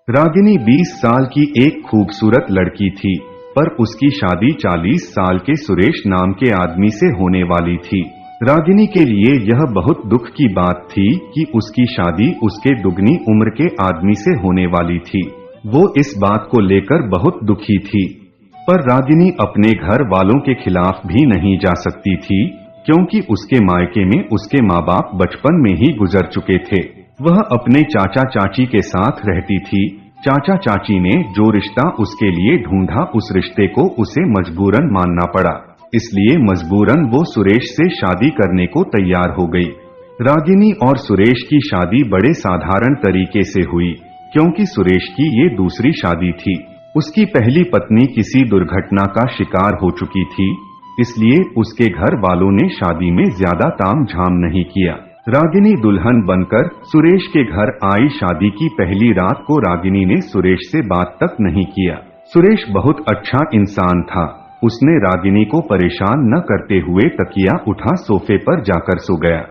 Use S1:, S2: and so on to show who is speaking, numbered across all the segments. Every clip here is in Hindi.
S1: रागिनी 20 साल की एक खूबसूरत लड़की थी, पर उसकी शादी 40 साल के सुरेश नाम के आदमी से होने वाली थी। रागिनी के लिए यह बहुत दुख की बात थी कि उसकी शादी उसके दुगनी उम्र के आदमी से होने वाली थी। वो इस बात को लेकर बहुत दुखी थी, पर रागिनी अपने घर वालों के खिलाफ भी नहीं जा सकती थी, क्योंकि उसके मायके में उसके माँ बाप बचपन में ही गुजर चुके थे। वह अपने चाचा चाची के साथ रहती थी। चाचा चाची ने जो रिश्ता उसके लिए ढूंढा, उस रिश्ते को उसे मजबूरन मानना पड़ा, इसलिए मजबूरन वो सुरेश से शादी करने को तैयार हो गई। रागिनी और सुरेश की शादी बड़े साधारण तरीके से हुई, क्योंकि सुरेश की ये दूसरी शादी थी। उसकी पहली पत्नी किसी दुर्घटना का शिकार हो चुकी थी, इसलिए उसके घर वालों ने शादी में ज्यादा ताम झाम नहीं किया। रागिनी दुल्हन बनकर सुरेश के घर आई। शादी की पहली रात को रागिनी ने सुरेश से बात तक नहीं किया। सुरेश बहुत अच्छा इंसान था। उसने रागिनी को परेशान न करते हुए तकिया उठा सोफे पर जाकर सो गया।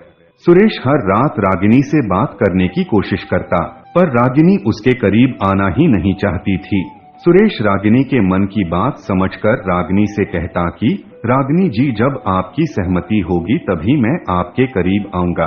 S1: सुरेश हर रात रागिनी से बात करने की कोशिश करता, पर रागिनी उसके करीब आना ही नहीं चाहती थी। सुरेश रागिनी के मन की बात समझकर रागिनी से कहता कि रागिनी जी, जब आपकी सहमति होगी तभी मैं आपके करीब आऊंगा।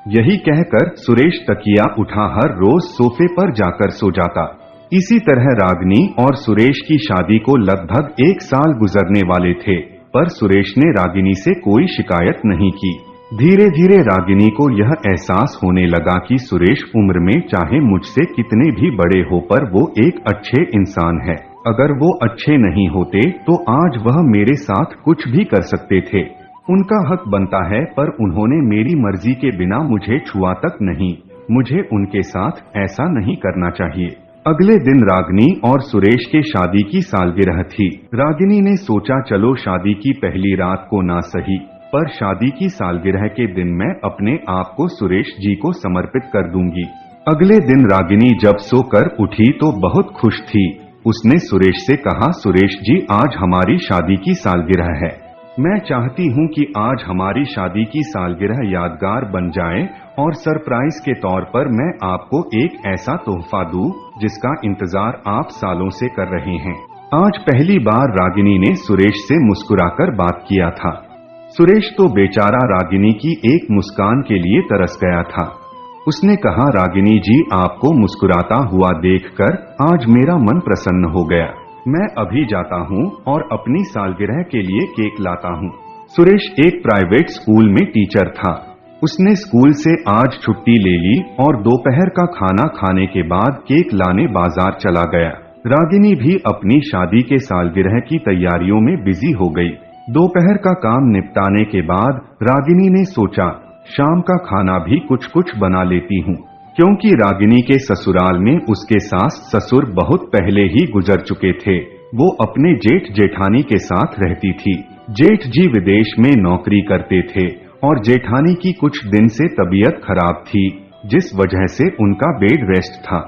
S1: यही कहकर सुरेश तकिया उठा हर रोज सोफे पर जाकर सो जाता। इसी तरह रागिनी और सुरेश की शादी को लगभग 1 साल गुजरने वाले थे, पर सुरेश ने रागिनी से कोई शिकायत नहीं की। धीरे धीरे रागिनी को यह एहसास होने लगा कि सुरेश उम्र में चाहे मुझसे कितने भी बड़े हो, पर वो एक अच्छे इंसान है। अगर वो अच्छे नहीं होते तो आज वह मेरे साथ कुछ भी कर सकते थे। उनका हक बनता है, पर उन्होंने मेरी मर्जी के बिना मुझे छुआ तक नहीं। मुझे उनके साथ ऐसा नहीं करना चाहिए। अगले दिन रागिनी और सुरेश के शादी की सालगिरह थी। रागिनी ने सोचा चलो शादी की पहली रात को ना सही, पर शादी की सालगिरह के दिन मैं अपने आप को सुरेश जी को समर्पित कर दूंगी। अगले दिन रागिनी जब सोकर उठी तो बहुत खुश थी। उसने सुरेश से कहा, सुरेश जी, आज हमारी शादी की सालगिरह है। मैं चाहती हूँ कि आज हमारी शादी की सालगिरह यादगार बन जाए और सरप्राइज के तौर पर मैं आपको एक ऐसा तोहफा दूं जिसका इंतजार आप सालों से कर रहे हैं। आज पहली बार रागिनी ने सुरेश से मुस्कुराकर बात किया था। सुरेश तो बेचारा रागिनी की एक मुस्कान के लिए तरस गया था। उसने कहा, रागिनी जी, आपको मुस्कुराता हुआ देखकर आज मेरा मन प्रसन्न हो गया। मैं अभी जाता हूँ और अपनी सालगिरह के लिए केक लाता हूँ। सुरेश एक प्राइवेट स्कूल में टीचर था। उसने स्कूल से आज छुट्टी ले ली और दोपहर का खाना खाने के बाद केक लाने बाजार चला गया। रागिनी भी अपनी शादी के सालगिरह की तैयारियों में बिजी हो गई। दोपहर का काम निपटाने के बाद रागिनी ने सोचा शाम का खाना भी कुछ कुछ बना लेती हूँ, क्योंकि रागिनी के ससुराल में उसके सास ससुर बहुत पहले ही गुजर चुके थे। वो अपने जेठ जेठानी के साथ रहती थी। जेठ जी विदेश में नौकरी करते थे और जेठानी की कुछ दिन से तबीयत खराब थी, जिस वजह से उनका बेड रेस्ट था।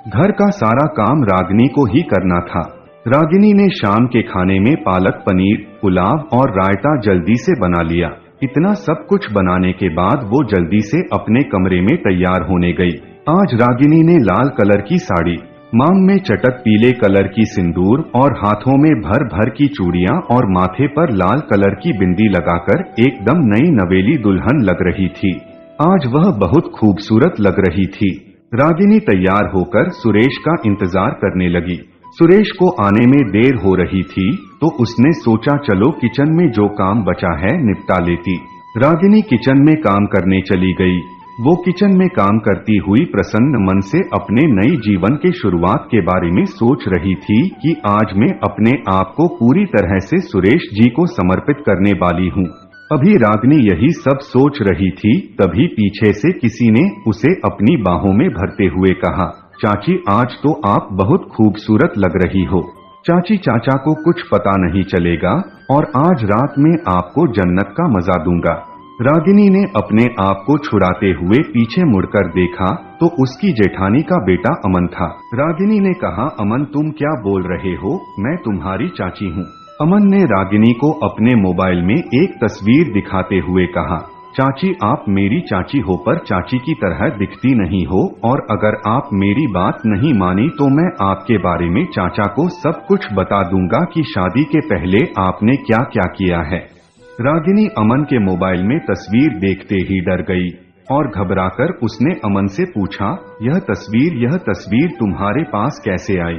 S1: घर का सारा काम रागिनी को ही करना था। रागिनी ने शाम के खाने में पालक पनीर, पुलाव और रायता जल्दी से बना लिया। इतना सब कुछ बनाने के बाद वो जल्दी से अपने कमरे में तैयार होने गई। आज रागिनी ने लाल कलर की साड़ी, मांग में चटक पीले कलर की सिंदूर और हाथों में भर भर की चूड़ियां और माथे पर लाल कलर की बिंदी लगाकर एकदम नई नवेली दुल्हन लग रही थी। आज वह बहुत खूबसूरत लग रही थी। रागिनी तैयार होकर सुरेश का इंतजार करने लगी। सुरेश को आने में देर हो रही थी तो उसने सोचा चलो किचन में जो काम बचा है निपटा लेती। रागिनी किचन में काम करने चली गई। वो किचन में काम करती हुई प्रसन्न मन से अपने नई जीवन के शुरुआत के बारे में सोच रही थी कि आज मैं अपने आप को पूरी तरह से सुरेश जी को समर्पित करने वाली हूँ। अभी रागिनी यही सब सोच रही थी, तभी पीछे से किसी ने उसे अपनी बाहों में भरते हुए कहा, चाची, आज तो आप बहुत खूबसूरत लग रही हो। चाची, चाचा को कुछ पता नहीं चलेगा और आज रात में आपको जन्नत का मजा दूंगा। रागिनी ने अपने आप को छुड़ाते हुए पीछे मुड़कर देखा तो उसकी जेठानी का बेटा अमन था। रागिनी ने कहा, अमन, तुम क्या बोल रहे हो? मैं तुम्हारी चाची हूँ। अमन ने रागिनी को अपने मोबाइल में एक तस्वीर दिखाते हुए कहा, चाची आप मेरी चाची हो पर चाची की तरह दिखती नहीं हो, और अगर आप मेरी बात नहीं मानी तो मैं आपके बारे में चाचा को सब कुछ बता दूंगा कि शादी के पहले आपने क्या क्या किया है। रागिनी अमन के मोबाइल में तस्वीर देखते ही डर गई और घबराकर उसने अमन से पूछा, यह तस्वीर तुम्हारे पास कैसे आई?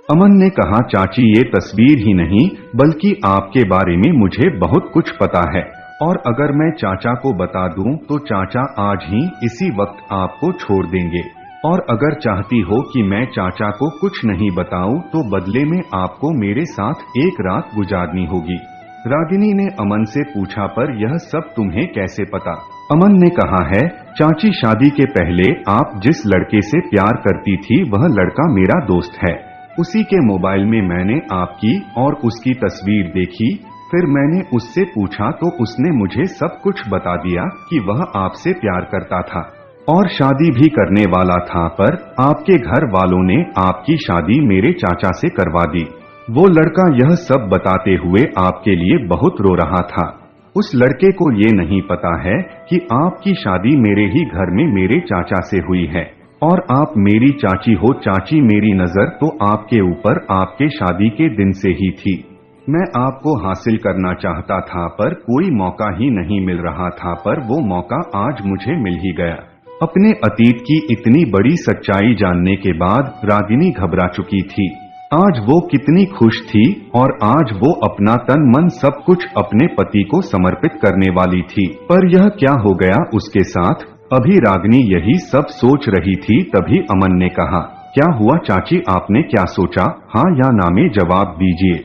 S1: अमन ने कहा, चाची ये तस्वीर ही नहीं बल्कि आपके बारे में मुझे बहुत कुछ पता है, और अगर मैं चाचा को बता दूं तो चाचा आज ही इसी वक्त आपको छोड़ देंगे, और अगर चाहती हो कि मैं चाचा को कुछ नहीं बताऊं तो बदले में आपको मेरे साथ एक रात गुजारनी होगी। रागिनी ने अमन से पूछा, पर यह सब तुम्हें कैसे पता? अमन ने कहा है, चाची शादी के पहले आप जिस लड़के से प्यार करती थी वह लड़का मेरा दोस्त है। उसी के मोबाइल में मैंने आपकी और उसकी तस्वीर देखी, फिर मैंने उससे पूछा तो उसने मुझे सब कुछ बता दिया कि वह आपसे प्यार करता था और शादी भी करने वाला था, पर आपके घर वालों ने आपकी शादी मेरे चाचा से करवा दी। वो लड़का यह सब बताते हुए आपके लिए बहुत रो रहा था। उस लड़के को ये नहीं पता है कि आपकी शादी मेरे ही घर में मेरे चाचा से हुई है और आप मेरी चाची हो। चाची मेरी नजर तो आपके ऊपर आपके शादी के दिन से ही थी। मैं आपको हासिल करना चाहता था पर कोई मौका ही नहीं मिल रहा था, पर वो मौका आज मुझे मिल ही गया। अपने अतीत की इतनी बड़ी सच्चाई जानने के बाद रागिनी घबरा चुकी थी। आज वो कितनी खुश थी और आज वो अपना तन मन सब कुछ अपने पति को समर्पित करने वाली थी, पर यह क्या हो गया उसके साथ? अभी रागिनी यही सब सोच रही थी, तभी अमन ने कहा, क्या हुआ चाची, आपने क्या सोचा? हाँ या ना में जवाब दीजिए।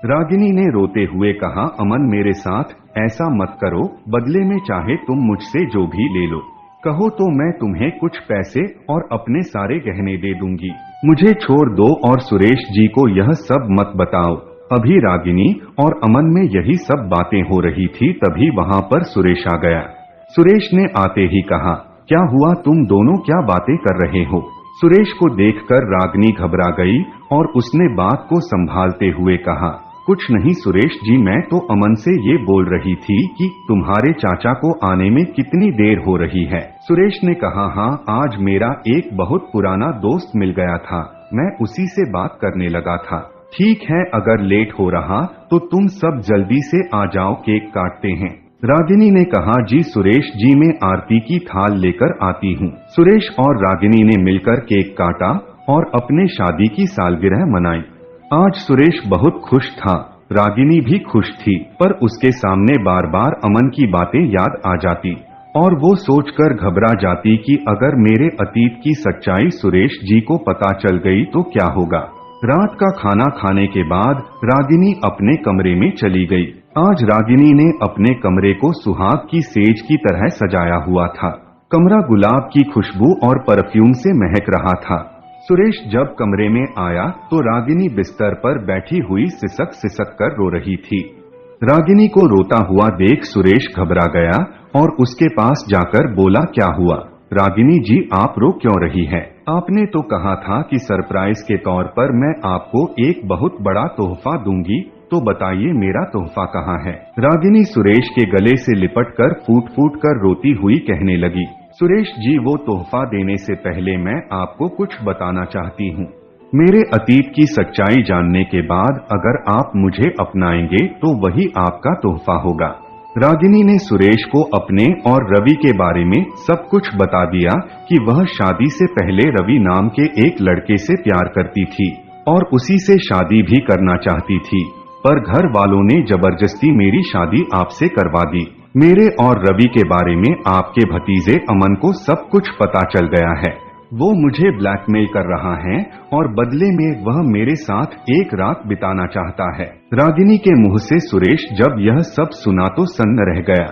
S1: रागिनी ने रोते हुए कहा, अमन मेरे साथ ऐसा मत करो, बदले में चाहे तुम मुझसे जो भी ले लो, कहो तो मैं तुम्हें कुछ पैसे और अपने सारे गहने दे दूंगी। मुझे छोड़ दो और सुरेश जी को यह सब मत बताओ। अभी रागिनी और अमन में यही सब बातें हो रही थी, तभी वहाँ पर सुरेश आ गया। सुरेश ने आते ही कहा, क्या हुआ, तुम दोनों क्या बातें कर रहे हो? सुरेश को देखकर रागिनी घबरा गई और उसने बात को संभालते हुए कहा, कुछ नहीं सुरेश जी, मैं तो अमन से ये बोल रही थी कि तुम्हारे चाचा को आने में कितनी देर हो रही है। सुरेश ने कहा, हाँ आज मेरा एक बहुत पुराना दोस्त मिल गया था, मैं उसी से बात करने लगा था। ठीक है, अगर लेट हो रहा तो तुम सब जल्दी से आ जाओ, केक काटते हैं। रागिनी ने कहा, जी सुरेश जी, मैं आरती की थाल लेकर आती हूँ। सुरेश और रागिनी ने मिलकर केक काटा और अपने शादी की सालगिरह मनाई। आज सुरेश बहुत खुश था, रागिनी भी खुश थी, पर उसके सामने बार बार अमन की बातें याद आ जाती और वो सोचकर घबरा जाती कि अगर मेरे अतीत की सच्चाई सुरेश जी को पता चल गई तो क्या होगा। रात का खाना खाने के बाद रागिनी अपने कमरे में चली गई। आज रागिनी ने अपने कमरे को सुहाग की सेज की तरह सजाया हुआ था। कमरा गुलाब की खुशबू और परफ्यूम से महक रहा था। सुरेश जब कमरे में आया तो रागिनी बिस्तर पर बैठी हुई सिसक सिसक कर रो रही थी। रागिनी को रोता हुआ देख सुरेश घबरा गया और उसके पास जाकर बोला, क्या हुआ? रागिनी जी, आप रो क्यों रही है? आपने तो कहा था कि सरप्राइज के तौर पर मैं आपको एक बहुत बड़ा तोहफा दूंगी, तो बताइए मेरा तोहफा कहाँ है? रागिनी सुरेश के गले से लिपट कर फूट फूट कर रोती हुई कहने लगी, सुरेश जी, वो तोहफा देने से पहले मैं आपको कुछ बताना चाहती हूँ। मेरे अतीत की सच्चाई जानने के बाद अगर आप मुझे अपनाएंगे तो वही आपका तोहफा होगा। रागिनी ने सुरेश को अपने और रवि के बारे में सब कुछ बता दिया कि वह शादी से पहले रवि नाम के एक लड़के से प्यार करती थी और उसी से शादी भी करना चाहती थी, पर घर वालों ने जबरदस्ती मेरी शादी आपसे करवा दी। मेरे और रवि के बारे में आपके भतीजे अमन को सब कुछ पता चल गया है। वो मुझे ब्लैकमेल कर रहा है और बदले में वह मेरे साथ एक रात बिताना चाहता है। रागिनी के मुंह से सुरेश जब यह सब सुना तो सन्न रह गया।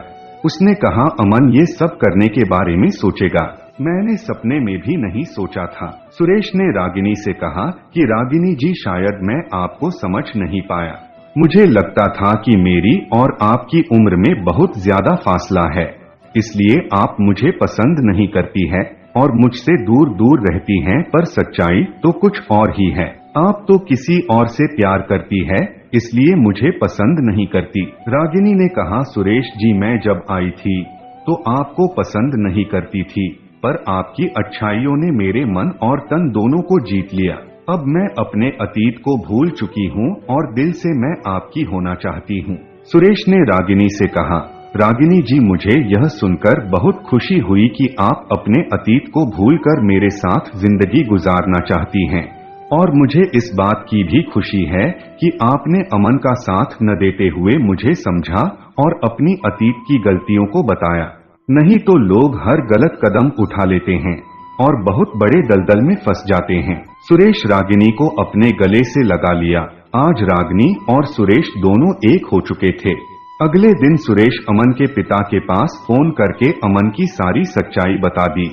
S1: उसने कहा, अमन ये सब करने के बारे में सोचेगा? मैंने सपने में भी नहीं सोचा था। सुरेश ने रागिनी से कहा कि रागिनी जी, शायद मैं आपको समझ नहीं पाया। मुझे लगता था कि मेरी और आपकी उम्र में बहुत ज्यादा फासला है, इसलिए आप मुझे पसंद नहीं करती है और मुझसे दूर दूर रहती हैं, पर सच्चाई तो कुछ और ही है। आप तो किसी और से प्यार करती है, इसलिए मुझे पसंद नहीं करती। रागिनी ने कहा, सुरेश जी, मैं जब आई थी तो आपको पसंद नहीं करती थी, पर आपकी अच्छाइयों ने मेरे मन और तन दोनों को जीत लिया। अब मैं अपने अतीत को भूल चुकी हूँ और दिल से मैं आपकी होना चाहती हूँ। सुरेश ने रागिनी से कहा, रागिनी जी, मुझे यह सुनकर बहुत खुशी हुई कि आप अपने अतीत को भूलकर मेरे साथ जिंदगी गुजारना चाहती हैं, और मुझे इस बात की भी खुशी है कि आपने अमन का साथ न देते हुए मुझे समझा और अपनी अतीत की गलतियों को बताया। नहीं तो लोग हर गलत कदम उठा लेते हैं और बहुत बड़े दलदल में फंस जाते हैं। सुरेश रागिनी को अपने गले से लगा लिया। आज रागिनी और सुरेश दोनों एक हो चुके थे। अगले दिन सुरेश अमन के पिता के पास फोन करके अमन की सारी सच्चाई बता दी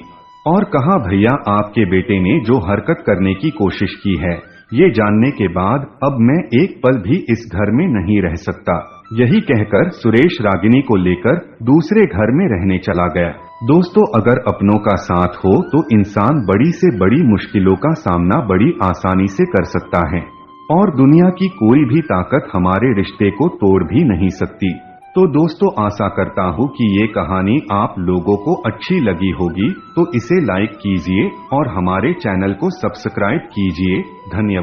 S1: और कहा, भैया, आपके बेटे ने जो हरकत करने की कोशिश की है, ये जानने के बाद अब मैं एक पल भी इस घर में नहीं रह सकता। यही कहकर सुरेश रागिनी को लेकर दूसरे घर में रहने चला गया। दोस्तों, अगर अपनों का साथ हो तो इंसान बड़ी से बड़ी मुश्किलों का सामना बड़ी आसानी से कर सकता है और दुनिया की कोई भी ताकत हमारे रिश्ते को तोड़ भी नहीं सकती। तो दोस्तों, आशा करता हूँ कि ये कहानी आप लोगों को अच्छी लगी होगी, तो इसे लाइक कीजिए और हमारे चैनल को सब्सक्राइब कीजिए। धन्यवाद।